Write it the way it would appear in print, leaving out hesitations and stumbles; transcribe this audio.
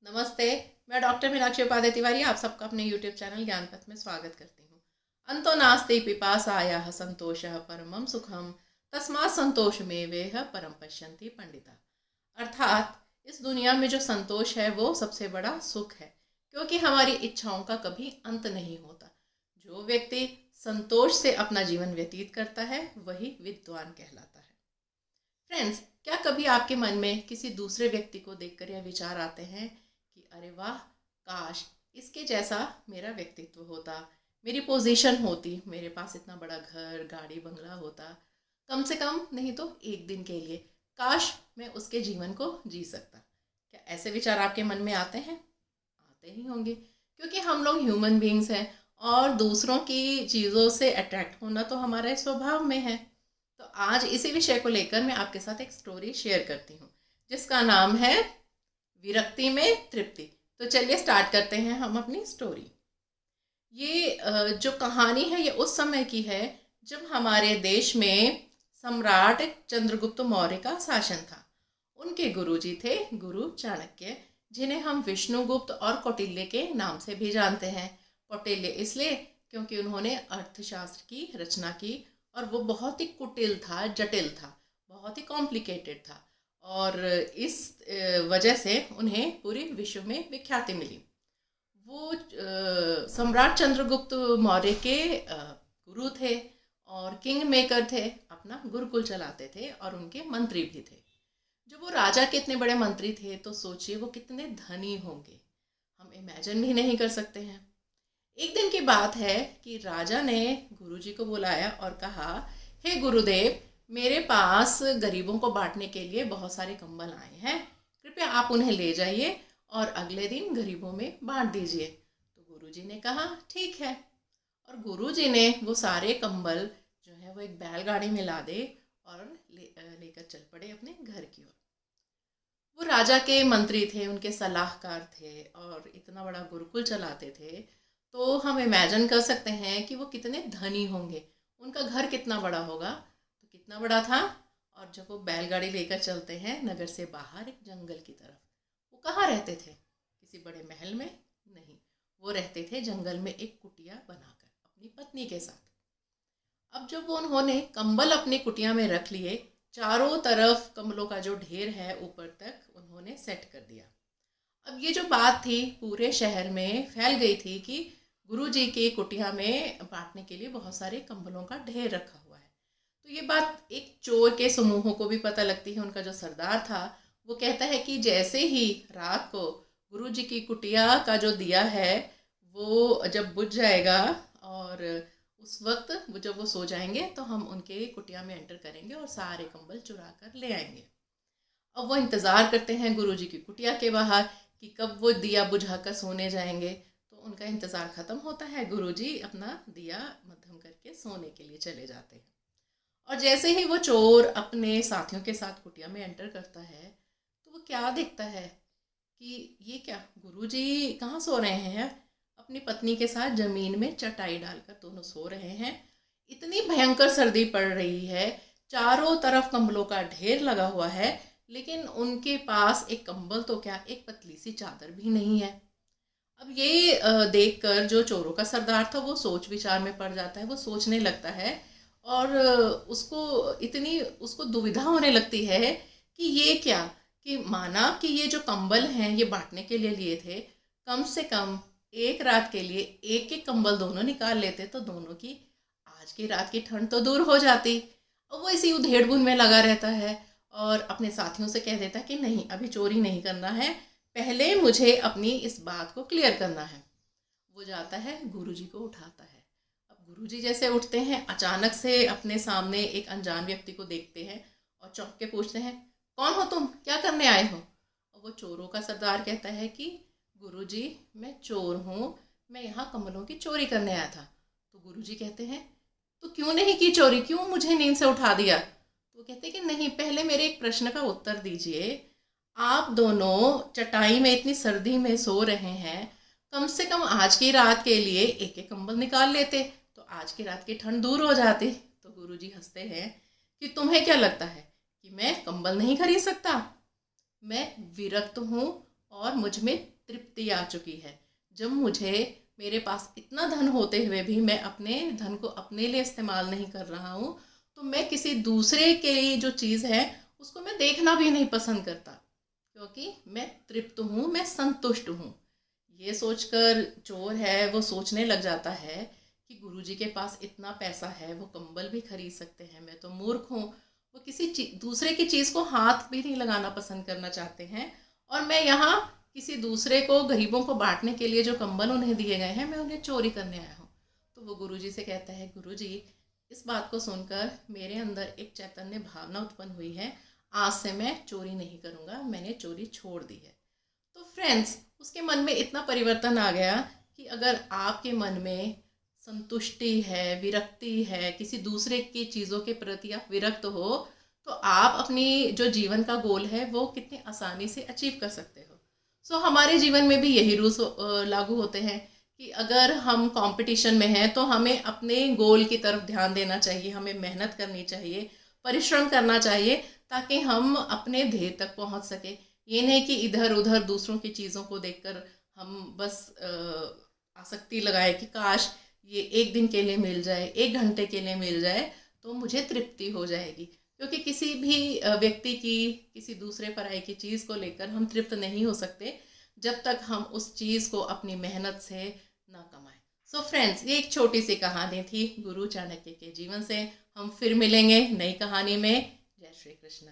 नमस्ते। मैं डॉक्टर मीनाक्षी उपाध्याय तिवारी आप सबका अपने यूट्यूब चैनल ज्ञान पथ में स्वागत करती हूँ। अंतो नास्ति पिपासायाः संतोषः परमं सुखम तस्मात् संतोष में वेह परम पश्यन्ति पंडिता। अर्थात इस दुनिया में जो संतोष है वो सबसे बड़ा सुख है, क्योंकि हमारी इच्छाओं का कभी अंत नहीं होता। जो व्यक्ति संतोष से अपना जीवन व्यतीत करता है वही विद्वान कहलाता है। फ्रेंड्स, क्या कभी आपके मन में किसी दूसरे व्यक्ति को देखकर यह विचार आते हैं कि अरे वाह, काश इसके जैसा मेरा व्यक्तित्व होता, मेरी पोजीशन होती, मेरे पास इतना बड़ा घर गाड़ी बंगला होता, कम से कम नहीं तो एक दिन के लिए काश मैं उसके जीवन को जी सकता। क्या ऐसे विचार आपके मन में आते हैं? आते ही होंगे, क्योंकि हम लोग ह्यूमन बींग्स हैं और दूसरों की चीज़ों से अट्रैक्ट होना तो हमारे स्वभाव में है। तो आज इसी विषय को लेकर मैं आपके साथ एक स्टोरी शेयर करती हूँ, जिसका नाम है विरक्ति में तृप्ति। तो चलिए स्टार्ट करते हैं हम अपनी स्टोरी। ये जो कहानी है ये उस समय की है जब हमारे देश में सम्राट चंद्रगुप्त मौर्य का शासन था। उनके गुरुजी थे गुरु चाणक्य, जिन्हें हम विष्णुगुप्त और कौटिल्य के नाम से भी जानते हैं। कौटिल्य इसलिए क्योंकि उन्होंने अर्थशास्त्र की रचना की और वो बहुत ही कुटिल था, जटिल था, बहुत ही कॉम्प्लिकेटेड था और इस वजह से उन्हें पूरे विश्व में विख्याति मिली। वो सम्राट चंद्रगुप्त मौर्य के गुरु थे और किंग मेकर थे, अपना गुरुकुल चलाते थे और उनके मंत्री भी थे। जो वो राजा के इतने बड़े मंत्री थे तो सोचिए वो कितने धनी होंगे, हम इमेजिन भी नहीं कर सकते हैं। एक दिन की बात है कि राजा ने गुरुजी को बुलाया और कहा, हे गुरुदेव, मेरे पास गरीबों को बांटने के लिए बहुत सारे कंबल आए हैं, कृपया आप उन्हें ले जाइए और अगले दिन गरीबों में बांट दीजिए। तो गुरुजी ने कहा ठीक है, और गुरुजी ने वो सारे कंबल जो है वो एक बैलगाड़ी में लादे और लेकर चल पड़े अपने घर की ओर। वो राजा के मंत्री थे, उनके सलाहकार थे और इतना बड़ा गुरुकुल चलाते थे, तो हम इमेजिन कर सकते हैं कि वो कितने धनी होंगे, उनका घर कितना बड़ा होगा। तो कितना बड़ा था, और जब वो बैलगाड़ी लेकर चलते हैं नगर से बाहर एक जंगल की तरफ, वो कहाँ रहते थे? किसी बड़े महल में नहीं, वो रहते थे जंगल में एक कुटिया बनाकर अपनी पत्नी के साथ। अब जब वो उन्होंने कंबल अपनी कुटिया में रख लिए, चारों तरफ कंबलों का जो ढेर है ऊपर तक उन्होंने सेट कर दिया। अब ये जो बात थी पूरे शहर में फैल गई थी कि गुरुजी की कुटिया में बांटने के लिए बहुत सारे कंबलों का ढेर रखा हुआ है। तो ये बात एक चोर के समूहों को भी पता लगती है। उनका जो सरदार था वो कहता है कि जैसे ही रात को गुरुजी की कुटिया का जो दिया है वो जब बुझ जाएगा और उस वक्त जब वो सो जाएंगे तो हम उनके कुटिया में एंटर करेंगे और सारे कंबल चुरा कर ले आएंगे। अब वो इंतज़ार करते हैं गुरुजी की कुटिया के बाहर कि कब वो दिया बुझाकर सोने जाएंगे। तो उनका इंतज़ार ख़त्म होता है, गुरुजी अपना दिया मध्यम करके सोने के लिए चले जाते हैं। और जैसे ही वो चोर अपने साथियों के साथ कुटिया में एंटर करता है तो वो क्या देखता है कि ये क्या, गुरुजी कहाँ सो रहे हैं? अपनी पत्नी के साथ ज़मीन में चटाई डालकर दोनों सो रहे हैं। इतनी भयंकर सर्दी पड़ रही है, चारों तरफ कंबलों का ढेर लगा हुआ है, लेकिन उनके पास एक कंबल तो क्या, एक पतली सी चादर भी नहीं है। अब ये देखकर जो चोरों का सरदार था वो सोच विचार में पड़ जाता है, वो सोचने लगता है और उसको दुविधा होने लगती है कि ये क्या, कि माना कि ये जो कंबल हैं ये बांटने के लिए लिए थे, कम से कम एक रात के लिए एक एक कंबल दोनों निकाल लेते तो दोनों की आज की रात की ठंड तो दूर हो जाती। और वो इसी उधेड़-बुन में लगा रहता है और अपने साथियों से कह देता है कि नहीं, अभी चोरी नहीं करना है, पहले मुझे अपनी इस बात को क्लियर करना है। वो जाता है गुरुजी को उठाता है। अब गुरुजी जैसे उठते हैं, अचानक से अपने सामने एक अनजान व्यक्ति को देखते हैं और चौंक के पूछते हैं, कौन हो तुम, क्या करने आए हो? और वो चोरों का सरदार कहता है कि गुरुजी, मैं चोर हूँ, मैं यहाँ कमलों की चोरी करने आया था। तो गुरुजी कहते हैं, तो क्यों नहीं की चोरी, क्यों मुझे नींद से उठा दिया? तो वो कहते हैं कि नहीं, पहले मेरे एक प्रश्न का उत्तर दीजिए। आप दोनों चटाई में इतनी सर्दी में सो रहे हैं, कम से कम आज की रात के लिए एक एक कंबल निकाल लेते तो आज की रात की ठंड दूर हो जाती। तो गुरुजी हंसते हैं कि तुम्हें क्या लगता है कि मैं कंबल नहीं खरीद सकता? मैं विरक्त हूँ और मुझ में तृप्ति आ चुकी है। जब मुझे मेरे पास इतना धन होते हुए भी मैं अपने धन को अपने लिए इस्तेमाल नहीं कर रहा हूँ, तो मैं किसी दूसरे के लिए जो चीज़ है उसको मैं देखना भी नहीं पसंद करता, क्योंकि मैं तृप्त हूँ, मैं संतुष्ट हूँ। ये सोचकर चोर है वो सोचने लग जाता है कि गुरुजी के पास इतना पैसा है, वो कंबल भी खरीद सकते हैं, मैं तो मूर्ख हूँ। वो किसी दूसरे की चीज़ को हाथ भी नहीं लगाना पसंद करना चाहते हैं, और मैं यहाँ किसी दूसरे को, गरीबों को बांटने के लिए जो कंबल उन्हें दिए गए हैं, मैं उन्हें चोरी करने आया हूँ। तो वो गुरुजी से कहता है, गुरुजी इस बात को सुनकर मेरे अंदर एक चैतन्य भावना उत्पन्न हुई है, आज से मैं चोरी नहीं करूँगा, मैंने चोरी छोड़ दी है। तो फ्रेंड्स, उसके मन में इतना परिवर्तन आ गया कि अगर आपके मन में संतुष्टि है, विरक्ति है, किसी दूसरे की चीज़ों के प्रति आप विरक्त हो, तो आप अपनी जो जीवन का गोल है वो कितनी आसानी से अचीव कर सकते हो। सो हमारे जीवन में भी यही रूल्स लागू होते हैं कि अगर हम कंपटीशन में हैं तो हमें अपने गोल की तरफ ध्यान देना चाहिए, हमें मेहनत करनी चाहिए, परिश्रम करना चाहिए, ताकि हम अपने ध्येय तक पहुंच सके। ये नहीं कि इधर उधर दूसरों की चीज़ों को देखकर हम बस आसक्ति लगाए कि काश ये एक दिन के लिए मिल जाए, एक घंटे के लिए मिल जाए तो मुझे तृप्ति हो जाएगी। क्योंकि किसी भी व्यक्ति की, किसी दूसरे पराई की चीज़ को लेकर हम तृप्त नहीं हो सकते जब तक हम उस चीज़ को अपनी मेहनत से ना कमाएं। सो फ्रेंड्स, ये एक छोटी सी कहानी थी गुरु चाणक्य के जीवन से। हम फिर मिलेंगे नई कहानी में। जय श्री कृष्ण।